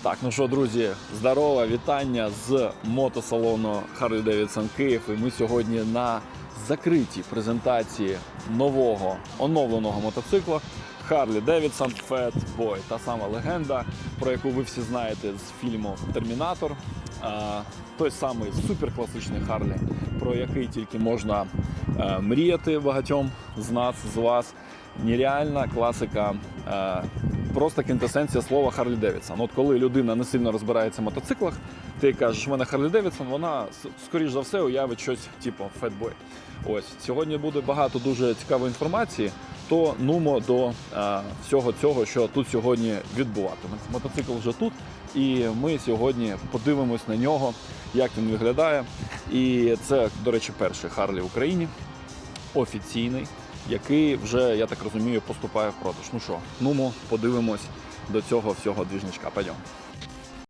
Так, ну що, друзі, здорово, вітання з мотосалону Harley-Davidson Київ. І ми сьогодні на закритій презентації нового, оновленого мотоцикла Harley-Davidson Fatboy. Та сама легенда, про яку ви всі знаєте з фільму «Термінатор». Той самий суперкласичний Харлі, про який тільки можна мріяти багатьом з нас, з вас. Нереальна класика, просто квінтесенція слова Harley-Davidson. От коли людина не сильно розбирається в мотоциклах, ти кажеш, в мене Harley-Davidson, вона, скоріш за все, уявить щось типу Fatboy. Ось, сьогодні буде багато дуже цікавої інформації, то нумо до всього цього, що тут сьогодні відбуватиметься. Мотоцикл вже тут, і ми сьогодні подивимось на нього, як він виглядає. І це, до речі, перший Харлі в Україні, офіційний, який вже, я так розумію, поступає в продаж. Ну що, нумо, подивимось до цього всього двіжничка. Пойдемо.